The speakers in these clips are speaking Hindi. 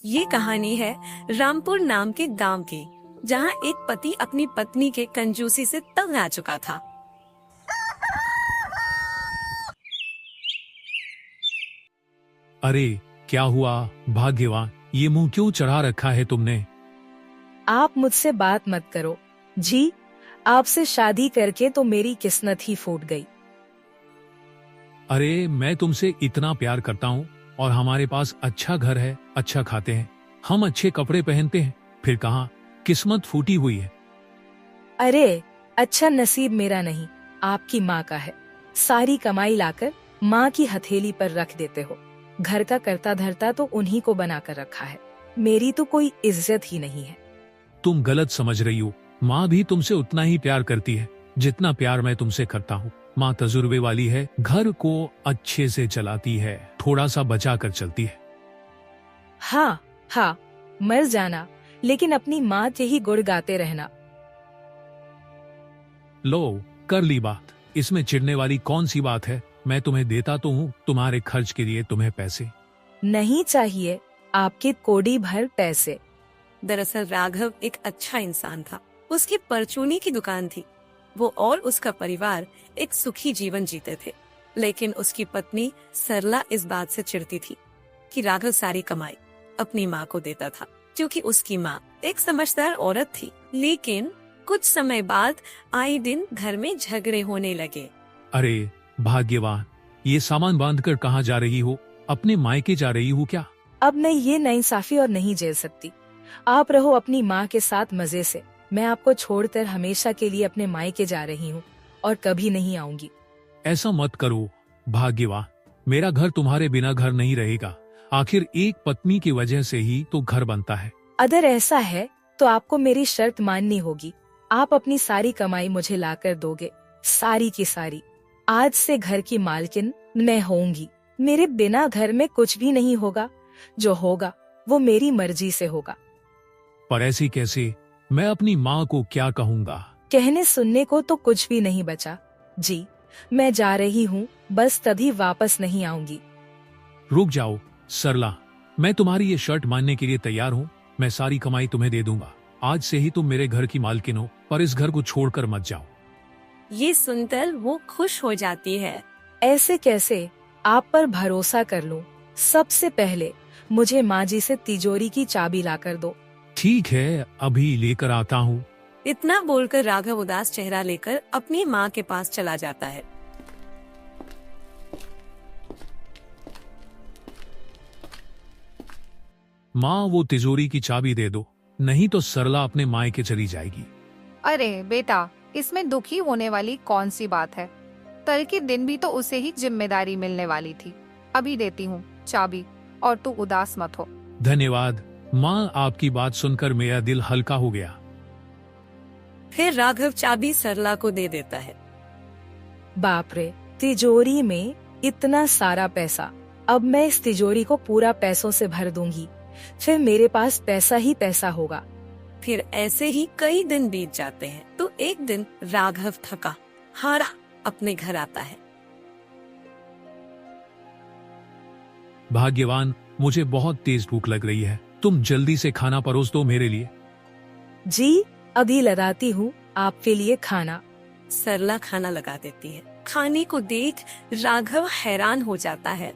ये कहानी है रामपुर नाम के गांव की, जहां एक पति अपनी पत्नी के कंजूसी से तंग आ चुका था। अरे क्या हुआ भाग्यवान, ये मुंह क्यों चढ़ा रखा है तुमने? आप मुझसे बात मत करो जी। आपसे शादी करके तो मेरी किस्मत ही फूट गई। अरे मैं तुमसे इतना प्यार करता हूँ और हमारे पास अच्छा घर है, अच्छा खाते हैं, हम अच्छे कपड़े पहनते हैं, फिर कहाँ किस्मत फूटी हुई है। अरे अच्छा नसीब मेरा नहीं, आपकी माँ का है। सारी कमाई लाकर माँ की हथेली पर रख देते हो। घर का करता धरता तो उन्हीं को बनाकर रखा है, मेरी तो कोई इज्जत ही नहीं है। तुम गलत समझ रही हो, माँ भी तुमसे उतना ही प्यार करती है जितना प्यार मैं तुमसे करता हूँ। माँ तजुर्बे वाली है, घर को अच्छे से चलाती है, थोड़ा सा बचा कर चलती है। हाँ हाँ, मर जाना, लेकिन अपनी माँ के ही गुण गाते रहना। लो कर ली बात, इसमें चिढ़ने वाली कौन सी बात है? मैं तुम्हें देता तो हूँ तुम्हारे खर्च के लिए तुम्हें पैसे। नहीं चाहिए आपके कोड़ी भर पैसे। दरअसल राघव एक अच्छा इंसान था। उसकी परचूनी की दुकान थी। वो और उसका परिवार एक सुखी जीवन जीते थे। लेकिन उसकी पत्नी सरला इस बात से चिढ़ती थी कि राघव सारी कमाई अपनी माँ को देता था, क्योंकि उसकी माँ एक समझदार औरत थी। लेकिन कुछ समय बाद आए दिन घर में झगड़े होने लगे। अरे भाग्यवान, ये सामान बांधकर कहाँ जा रही हो? अपने मायके जा रही हो क्या? अब मैं ये नाइंसाफी और नहीं झेल सकती। आप रहो अपनी माँ के साथ मजे से। मैं आपको छोड़कर हमेशा के लिए अपने मायके जा रही हूँ और कभी नहीं आऊंगी। ऐसा मत करो भाग्यवान, मेरा घर तुम्हारे बिना घर नहीं रहेगा। आखिर एक पत्नी की वजह से ही तो घर बनता है। अगर ऐसा है तो आपको मेरी शर्त माननी होगी। आप अपनी सारी कमाई मुझे लाकर दोगे, सारी की सारी। आज से घर की मालकिन मैं होऊंगी। मेरे बिना घर में कुछ भी नहीं होगा। जो होगा वो मेरी मर्जी से होगा। पर ऐसी कैसे? मैं अपनी माँ को क्या कहूँगा? कहने सुनने को तो कुछ भी नहीं बचा जी। मैं जा रही हूँ, बस तभी वापस नहीं आऊंगी। रुक जाओ सरला, मैं तुम्हारी ये शर्ट मानने के लिए तैयार हूँ। मैं सारी कमाई तुम्हें दे दूंगा। आज से ही तुम मेरे घर की मालकिन हो, पर इस घर को छोड़कर मत जाओ। ये सुनकर वो खुश हो जाती है। ऐसे कैसे? आप पर भरोसा कर लूं। सबसे पहले मुझे माँ जी से तिजोरी की चाबी लाकर दो। ठीक है, अभी लेकर आता हूँ। इतना बोलकर राघव उदास चेहरा लेकर अपनी माँ के पास चला जाता है। माँ वो तिजोरी की चाबी दे दो, नहीं तो सरला अपने मायके चली जाएगी। अरे बेटा, इसमें दुखी होने वाली कौन सी बात है? कल के दिन भी तो उसे ही जिम्मेदारी मिलने वाली थी। अभी देती हूँ चाबी, और तू उदास मत हो। धन्यवाद माँ, आपकी बात सुनकर मेरा दिल हल्का हो गया। फिर राघव चाबी सरला को दे देता है। बाप रे, तिजोरी में इतना सारा पैसा। अब मैं इस तिजोरी को पूरा पैसों से भर दूंगी, फिर मेरे पास पैसा ही पैसा होगा। फिर ऐसे ही कई दिन बीत जाते हैं। तो एक दिन राघव थका हारा अपने घर आता है। भाग्यवान, मुझे बहुत तेज भूख लग रही है, तुम जल्दी से खाना परोस दो मेरे लिए। जी अभी लगाती हूँ आपके लिए खाना। सरला खाना लगा देती है। खाने को देख राघव हैरान हो जाता है।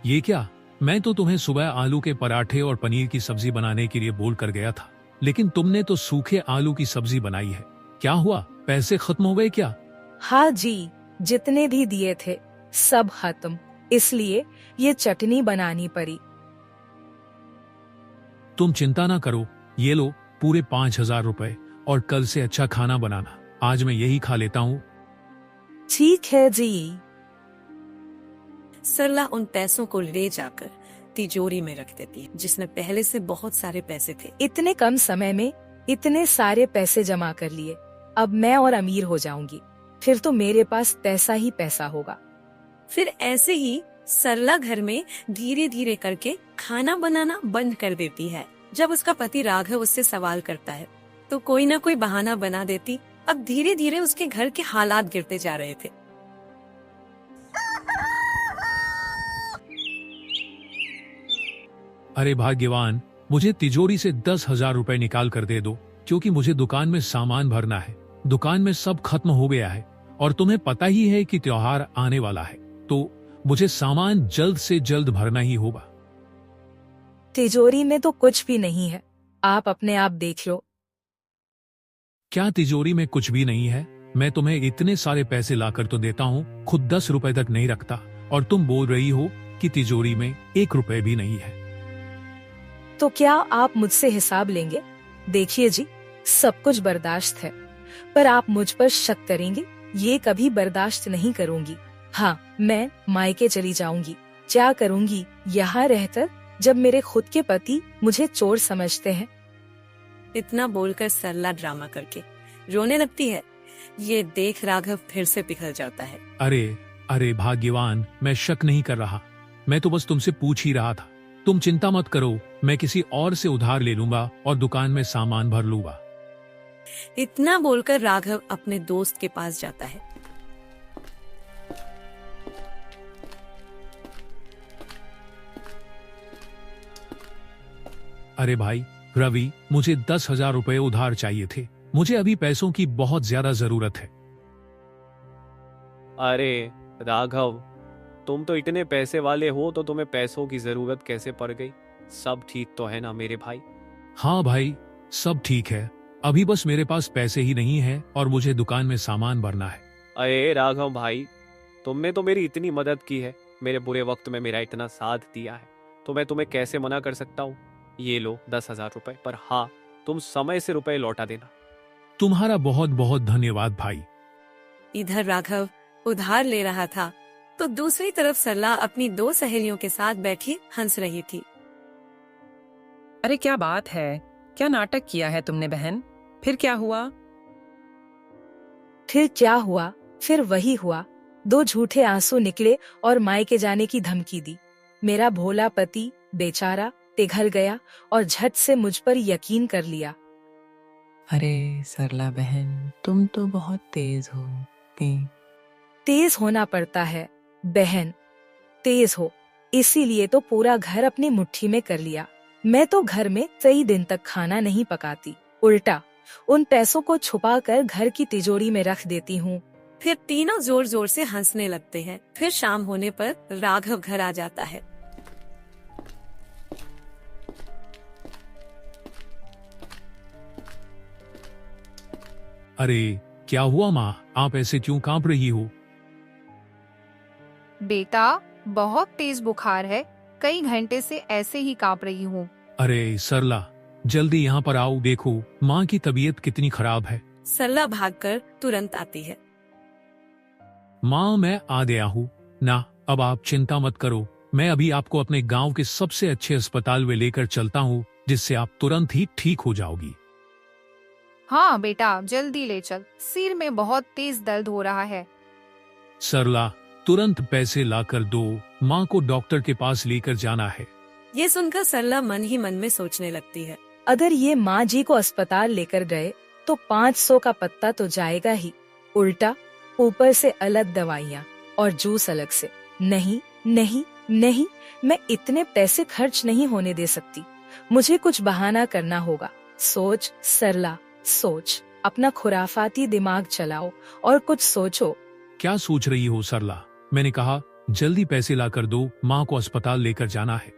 ये क्या? मैं तो तुम्हें सुबह आलू के पराठे और पनीर की सब्जी बनाने के लिए बोल कर गया था, लेकिन तुमने तो सूखे आलू की सब्जी बनाई है। क्या हुआ, पैसे खत्म हो गए क्या? हाँ जी, जितने भी दिए थे सब खत्म, इसलिए ये चटनी बनानी पड़ी। तुम चिंता ना करो, ये लो पूरे 5,000 रुपए, और कल से अच्छा खाना बनाना। आज मैं यही खा लेता हूँ। ठीक है जी। सरला उन पैसों को ले जाकर तिजोरी में रख देती है, जिसमें पहले से बहुत सारे पैसे थे। इतने कम समय में इतने सारे पैसे जमा कर लिए। अब मैं और अमीर हो जाऊंगी, फिर तो मेरे पास पैसा ही पैसा होगा। फिर ऐसे ही सरला घर में धीरे धीरे करके खाना बनाना बंद कर देती है। जब उसका पति राघव उससे सवाल करता है तो कोई ना कोई बहाना बना देती। अब धीरे धीरे उसके घर के हालात गिरते जा रहे थे। अरे भाग्यवान, मुझे तिजोरी से 10,000 रुपए निकाल कर दे दो, क्योंकि मुझे दुकान में सामान भरना है। दुकान में सब खत्म हो गया है और तुम्हें पता ही है कि त्योहार आने वाला है, तो मुझे सामान जल्द से जल्द भरना ही होगा। तिजोरी में तो कुछ भी नहीं है, आप अपने आप देख लो। क्या तिजोरी में कुछ भी नहीं है? मैं तुम्हें इतने सारे पैसे लाकर तो देता हूँ, खुद 10 रुपए तक नहीं रखता, और तुम बोल रही हो कि तिजोरी में 1 रुपए भी नहीं है। तो क्या आप मुझसे हिसाब लेंगे? देखिए जी, सब कुछ बर्दाश्त है, पर आप मुझ पर शक करेंगे, ये कभी बर्दाश्त नहीं करूंगी। हाँ, मैं मायके चली जाऊंगी। क्या करूंगी यहाँ रहकर, जब मेरे खुद के पति मुझे चोर समझते हैं? इतना बोलकर सरला ड्रामा करके रोने लगती है। ये देख राघव फिर से पिघल जाता है। अरे भाग्यवान, मैं शक नहीं कर रहा, मैं तो बस तुमसे पूछ ही रहा था। तुम चिंता मत करो, मैं किसी और से उधार ले लूंगा और दुकान में सामान भर लूंगा। इतना बोलकर राघव अपने दोस्त के पास जाता है। अरे भाई रवि, मुझे 10,000 रुपए उधार चाहिए थे। मुझे अभी पैसों की बहुत ज्यादा जरूरत है। अरे राघव, तुम तो इतने पैसे वाले हो, तो तुम्हें पैसों की जरूरत कैसे पड़ गई? सब ठीक तो है ना मेरे भाई? हाँ भाई, सब ठीक है। अभी बस मेरे पास पैसे ही नहीं है और मुझे दुकान में सामान भरना है। अरे राघव भाई, तुमने तो मेरी इतनी मदद की है, मेरे बुरे वक्त में मेरा इतना साथ दिया है, तो मैं तुम्हें कैसे मना कर सकता हूँ? ये लो 10,000 रुपए, पर हाँ, तुम समय से रुपए लौटा देना। तुम्हारा बहुत बहुत धन्यवाद भाई। इधर राघव उधार ले रहा था, तो दूसरी तरफ सरला अपनी 2 सहेलियों के साथ बैठी हंस रही थी। अरे क्या बात है, क्या नाटक किया है तुमने बहन? फिर क्या हुआ? फिर क्या हुआ? फिर वही हुआ। 2 झूठे आंसू निकले और मायके जाने की धमकी दी। मेरा भोला पति बेचारा पिघल गया और झट से मुझ पर यकीन कर लिया। अरे सरला बहन, तुम तो बहुत तेज हो। तेज होना पड़ता है बहन, तेज हो, इसीलिए तो पूरा घर अपनी मुट्ठी में कर लिया। मैं तो घर में कई दिन तक खाना नहीं पकाती, उल्टा उन पैसों को छुपा कर घर की तिजोरी में रख देती हूँ। फिर तीनों जोर जोर से हंसने लगते हैं। फिर शाम होने पर राघव घर आ जाता है। अरे क्या हुआ माँ, आप ऐसे क्यों कांप रही हो? बेटा, बहुत तेज बुखार है, कई घंटे से ऐसे ही कांप रही हूँ। अरे सरला, जल्दी यहाँ पर आओ, देखो माँ की तबीयत कितनी खराब है। सरला भागकर तुरंत आती है। माँ, मैं आ गया हूँ ना, अब आप चिंता मत करो। मैं अभी आपको अपने गांव के सबसे अच्छे अस्पताल में लेकर चलता हूँ, जिससे आप तुरंत ही ठीक हो जाओगी। हाँ बेटा, जल्दी ले चल, सिर में बहुत तेज दर्द हो रहा है। सरला, तुरंत पैसे लाकर दो, माँ को डॉक्टर के पास लेकर जाना है। ये सुनकर सरला मन ही मन में सोचने लगती है। अगर ये माँ जी को अस्पताल लेकर गए तो 500 का पत्ता तो जाएगा ही, उल्टा ऊपर से अलग दवाइयाँ और जूस अलग से। नहीं नहीं नहीं, मैं इतने पैसे खर्च नहीं होने दे सकती। मुझे कुछ बहाना करना होगा। सोच सरला, सोच, अपना खुराफाती दिमाग चलाओ और कुछ सोचो। क्या सोच रही हो सरला? मैंने कहा जल्दी पैसे लाकर दो, माँ को अस्पताल लेकर जाना है।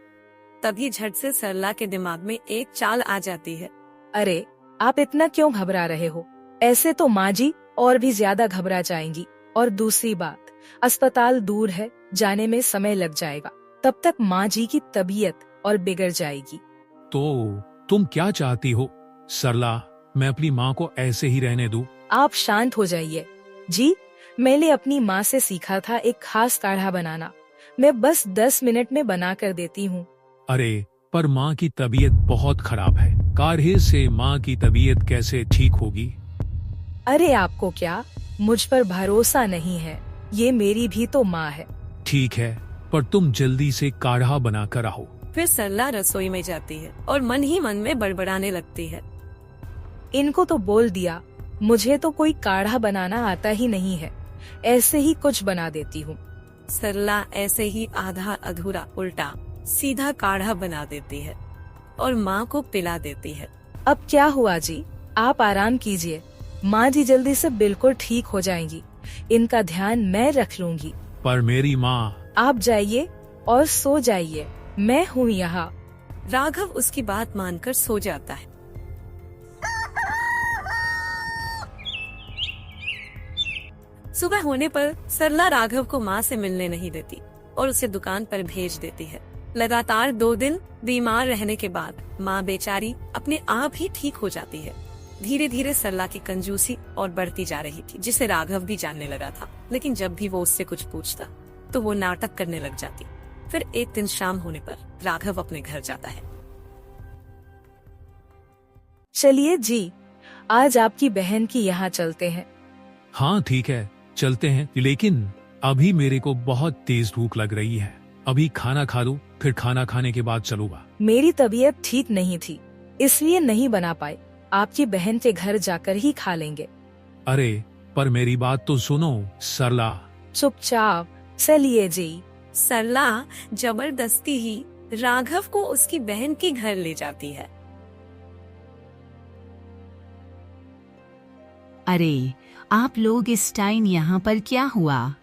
तभी झट से सरला के दिमाग में एक चाल आ जाती है। अरे आप इतना क्यों घबरा रहे हो? ऐसे तो माँ जी और भी ज्यादा घबरा जाएंगी। और दूसरी बात, अस्पताल दूर है, जाने में समय लग जाएगा, तब तक माँ जी की तबीयत और बिगड़ जाएगी। तो तुम क्या चाहती हो सरला? मैं अपनी माँ को ऐसे ही रहने दूं? आप शांत हो जाइए जी। मैंने अपनी माँ से सीखा था एक खास काढ़ा बनाना, मैं बस 10 मिनट में बना कर देती हूँ। अरे पर माँ की तबीयत बहुत खराब है, काढ़े से माँ की तबीयत कैसे ठीक होगी? अरे आपको क्या मुझ पर भरोसा नहीं है? ये मेरी भी तो माँ है। ठीक है, पर तुम जल्दी से काढ़ा बना कर आओ। फिर सरला रसोई में जाती है और मन ही मन में बड़बड़ाने लगती है। इनको तो बोल दिया, मुझे तो कोई काढ़ा बनाना आता ही नहीं है, ऐसे ही कुछ बना देती हूँ। सरला ऐसे ही आधा अधूरा उल्टा सीधा काढ़ा बना देती है। और माँ को पिला देती है। अब क्या हुआ जी? आप आराम कीजिए, माँ जी जल्दी से बिल्कुल ठीक हो जाएंगी। इनका ध्यान मैं रख लूंगी। पर मेरी माँ। आप जाइए और सो जाइए, मैं हूँ यहाँ। राघव उसकी बात मानकर सो जाता है। सुबह होने पर सरला राघव को माँ से मिलने नहीं देती और उसे दुकान पर भेज देती है। लगातार 2 दिन बीमार रहने के बाद माँ बेचारी अपने आप ही ठीक हो जाती है। धीरे धीरे सरला की कंजूसी और बढ़ती जा रही थी, जिसे राघव भी जानने लगा था। लेकिन जब भी वो उससे कुछ पूछता तो वो नाटक करने लग जाती। फिर एक दिन शाम होने पर राघव अपने घर जाता है। चलिए जी, आज आपकी बहन की यहाँ चलते हैं। हाँ ठीक है, चलते हैं, लेकिन अभी मेरे को बहुत तेज भूख लग रही है। अभी खाना खा लूं, फिर खाना खाने के बाद चलूंगा। मेरी तबीयत ठीक नहीं थी, इसलिए नहीं बना पाए। आपकी बहन के घर जाकर ही खा लेंगे। अरे पर मेरी बात तो सुनो सरला। चुपचाप चलिए जी। सरला जबरदस्ती ही राघव को उसकी बहन के घर ले जाती है। अरे आप लोग इस टाइम यहाँ पर क्या हुआ?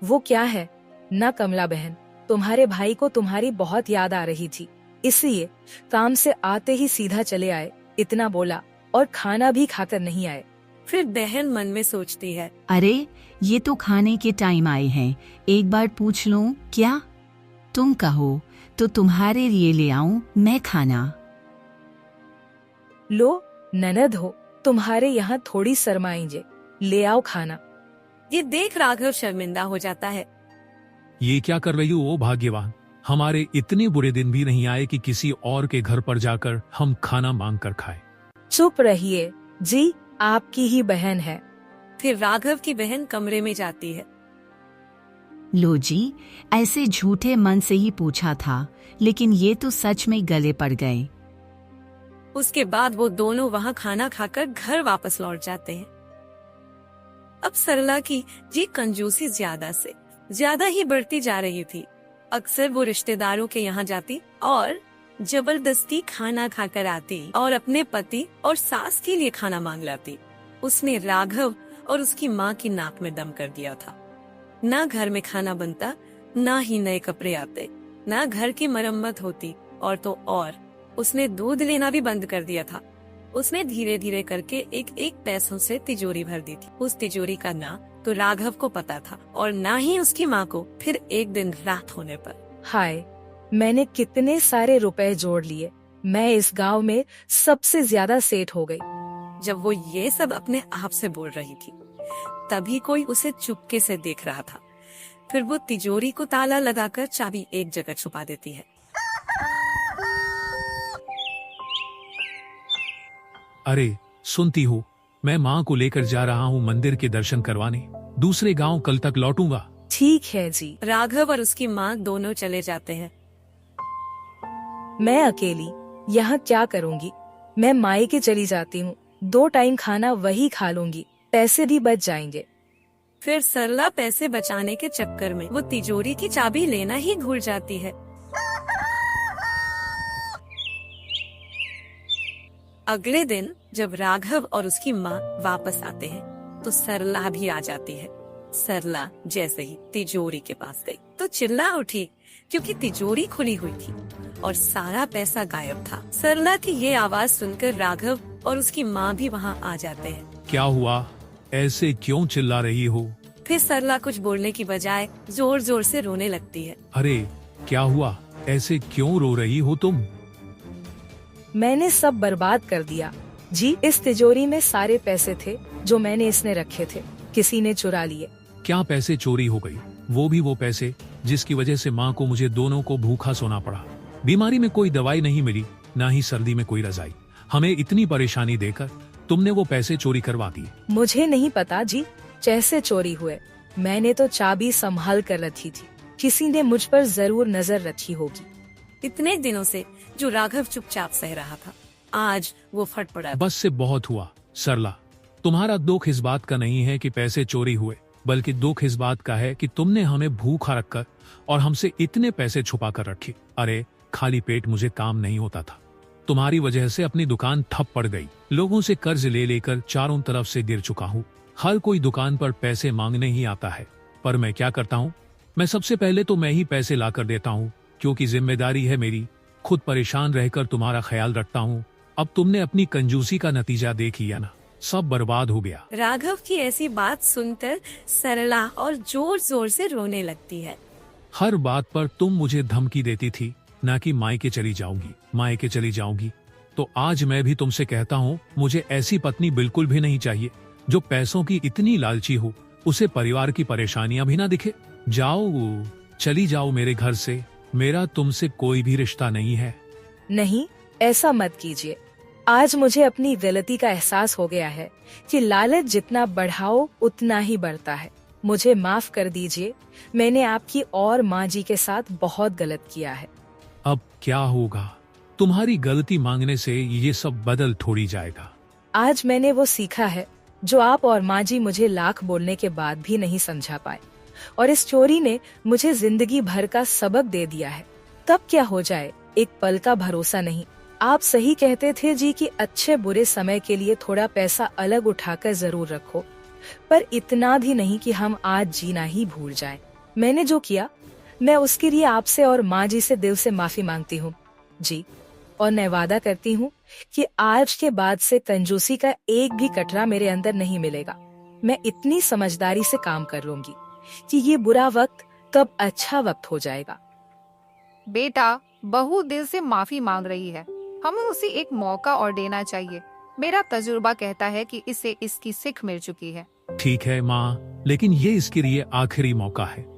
वो क्या है ना कमला बहन, तुम्हारे भाई को तुम्हारी बहुत याद आ रही थी, इसलिए काम से आते ही सीधा चले आए। इतना बोला और खाना भी खाकर नहीं आए। फिर बहन मन में सोचती है, अरे ये तो खाने के टाइम आए हैं, एक बार पूछ लूं क्या? तुम कहो तो तुम्हारे लिए ले आऊं मैं खाना। लो ननद हो, तुम्हारे यहाँ थोड़ी शर्माएंगे, ले आओ खाना। ये देख राघव शर्मिंदा हो जाता है। ये क्या कर रही हो ओ भाग्यवान? हमारे इतने बुरे दिन भी नहीं आए कि किसी और के घर पर जाकर हम खाना मांग कर खाए। चुप रहिए जी, आपकी ही बहन है। फिर राघव की बहन कमरे में जाती है। लो जी, ऐसे झूठे मन से ही पूछा था, लेकिन ये तो सच में गले पड़ गए। उसके बाद वो दोनों वहाँ खाना खाकर घर वापस लौट जाते हैं। अब सरला की ये कंजूसी ज्यादा से ज्यादा ही बढ़ती जा रही थी। अक्सर वो रिश्तेदारों के यहाँ जाती और जबरदस्ती खाना खाकर आती और अपने पति और सास के लिए खाना मांग लाती। उसने राघव और उसकी माँ की नाक में दम कर दिया था। ना घर में खाना बनता, ना ही नए कपड़े आते, ना घर की मरम्मत होती, और तो और उसने दूध लेना भी बंद कर दिया था। उसने धीरे धीरे करके एक एक पैसों से तिजोरी भर दी थी। उस तिजोरी का ना तो राघव को पता था और ना ही उसकी माँ को। फिर एक दिन रात होने पर, हाय, मैंने कितने सारे रुपए जोड़ लिए, मैं इस गांव में सबसे ज्यादा सेठ हो गई। जब वो ये सब अपने आप से बोल रही थी, तभी कोई उसे चुपके से देख रहा था। फिर वो तिजोरी को ताला लगाकर चाबी एक जगह छुपा देती है। अरे सुनती हो, मैं माँ को लेकर जा रहा हूँ मंदिर के दर्शन करवाने। दूसरे गांव कल तक लौटूंगा। ठीक है जी। राघव और उसकी माँ दोनों चले जाते हैं। मैं अकेली यहाँ क्या करूँगी? मैं मायके चली जाती हूँ, 2 टाइम खाना वही खा लूंगी, पैसे भी बच जाएंगे। फिर सरला पैसे बचाने के चक्कर में वो तिजोरी की चाबी लेना ही भूल जाती है। अगले दिन जब राघव और उसकी माँ वापस आते हैं तो सरला भी आ जाती है। सरला जैसे ही तिजोरी के पास गई तो चिल्ला उठी, क्योंकि तिजोरी खुली हुई थी और सारा पैसा गायब था। सरला की ये आवाज सुनकर राघव और उसकी माँ भी वहाँ आ जाते हैं। क्या हुआ? ऐसे क्यों चिल्ला रही हो? फिर सरला कुछ बोलने की बजाय जोर जोर से रोने लगती है। अरे क्या हुआ? ऐसे क्यों रो रही हो तुम? मैंने सब बर्बाद कर दिया जी। इस तिजोरी में सारे पैसे थे जो मैंने इसने रखे थे, किसी ने चुरा लिए। क्या पैसे चोरी हो गई? वो भी वो पैसे जिसकी वजह से माँ को मुझे दोनों को भूखा सोना पड़ा। बीमारी में कोई दवाई नहीं मिली, ना ही सर्दी में कोई रजाई। हमें इतनी परेशानी देकर तुमने वो पैसे चोरी करवा दिए। मुझे नहीं पता जी कैसे चोरी हुए, मैंने तो चाबी संभाल कर रखी थी, किसी ने मुझ पर जरूर नजर रखी होगी। इतने दिनों से जो राघव चुपचाप सह रहा था, आज वो फट पड़ा। बस से बहुत हुआ सरला। तुम्हारा दुख इस बात का नहीं है कि पैसे चोरी हुए, बल्कि दुख इस बात का है कि तुमने हमें भूखा रखकर और हमसे इतने पैसे छुपा कर रखे। अरे खाली पेट मुझे काम नहीं होता था। तुम्हारी वजह से अपनी दुकान ठप पड़ गई। लोगों से कर्ज ले लेकर चारों तरफ से गिर चुका हूँ। हर कोई दुकान पर पैसे मांगने ही आता है, पर मैं क्या करता हूँ, मैं सबसे पहले तो मैं ही पैसे ला कर देता हूँ, क्योंकि जिम्मेदारी है मेरी। खुद परेशान रहकर तुम्हारा ख्याल रखता हूँ। अब तुमने अपनी कंजूसी का नतीजा देख लिया ना, सब बर्बाद हो गया। राघव की ऐसी बात सुनकर सरला और जोर जोर से रोने लगती है। हर बात पर तुम मुझे धमकी देती थी ना कि मायके चली जाऊंगी, मायके चली जाऊंगी। तो आज मैं भी तुमसे कहता हूँ, मुझे ऐसी पत्नी बिल्कुल भी नहीं चाहिए जो पैसों की इतनी लालची हो, उसे परिवार की परेशानियां भी ना दिखे। जाओ, चली जाओ मेरे घर से। मेरा तुमसे कोई भी रिश्ता नहीं है। नहीं, ऐसा मत कीजिए। आज मुझे अपनी गलती का एहसास हो गया है कि लालच जितना बढ़ाओ उतना ही बढ़ता है। मुझे माफ कर दीजिए, मैंने आपकी और माँ जी के साथ बहुत गलत किया है। अब क्या होगा, तुम्हारी गलती मांगने से ये सब बदल थोड़ी जाएगा। आज मैंने वो सीखा है जो आप और माँ जी मुझे लाख बोलने के बाद भी नहीं समझा पाए, और इस चोरी ने मुझे जिंदगी भर का सबक दे दिया है। तब क्या हो जाए, एक पल का भरोसा नहीं। आप सही कहते थे जी कि अच्छे बुरे समय के लिए थोड़ा पैसा अलग उठाकर जरूर रखो, पर इतना भी नहीं कि हम आज जीना ही भूल जाएं। मैंने जो किया, मैं उसके लिए आपसे और माँ जी से दिल से माफी मांगती हूँ जी, और मैं वादा करती हूँ कि आज के बाद से कंजूसी का एक भी कटरा मेरे अंदर नहीं मिलेगा। मैं इतनी समझदारी से काम कर लूंगी कि ये बुरा वक्त कब अच्छा वक्त हो जाएगा। बेटा, बहू दिल से माफी मांग रही है, हमें उसे एक मौका और देना चाहिए। मेरा तजुर्बा कहता है कि इसे इसकी सीख मिल चुकी है। ठीक है माँ, लेकिन ये इसके लिए आखिरी मौका है।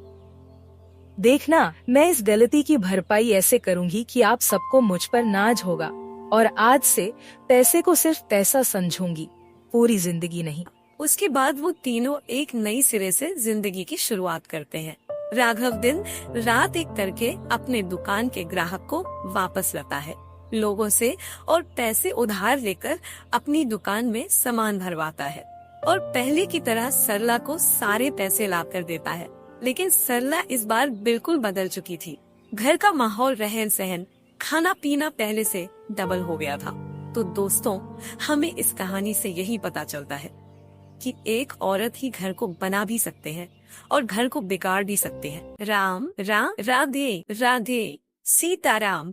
देखना, मैं इस गलती की भरपाई ऐसे करूंगी कि आप सबको मुझ पर नाज होगा, और आज से पैसे को सिर्फ पैसा समझूंगी, पूरी जिंदगी नहीं। उसके बाद वो तीनों एक नई सिरे से जिंदगी की शुरुआत करते हैं। राघव दिन रात एक करके अपने दुकान के ग्राहक को वापस लाता है, लोगों से और पैसे उधार लेकर अपनी दुकान में सामान भरवाता है, और पहले की तरह सरला को सारे पैसे ला कर देता है। लेकिन सरला इस बार बिल्कुल बदल चुकी थी। घर का माहौल, रहन सहन, खाना पीना पहले से डबल हो गया था। तो दोस्तों, हमें इस कहानी से यही पता चलता है कि एक औरत ही घर को बना भी सकते हैं और घर को बिगाड़ भी सकते हैं। राम राम, राधे राधे, सीताराम।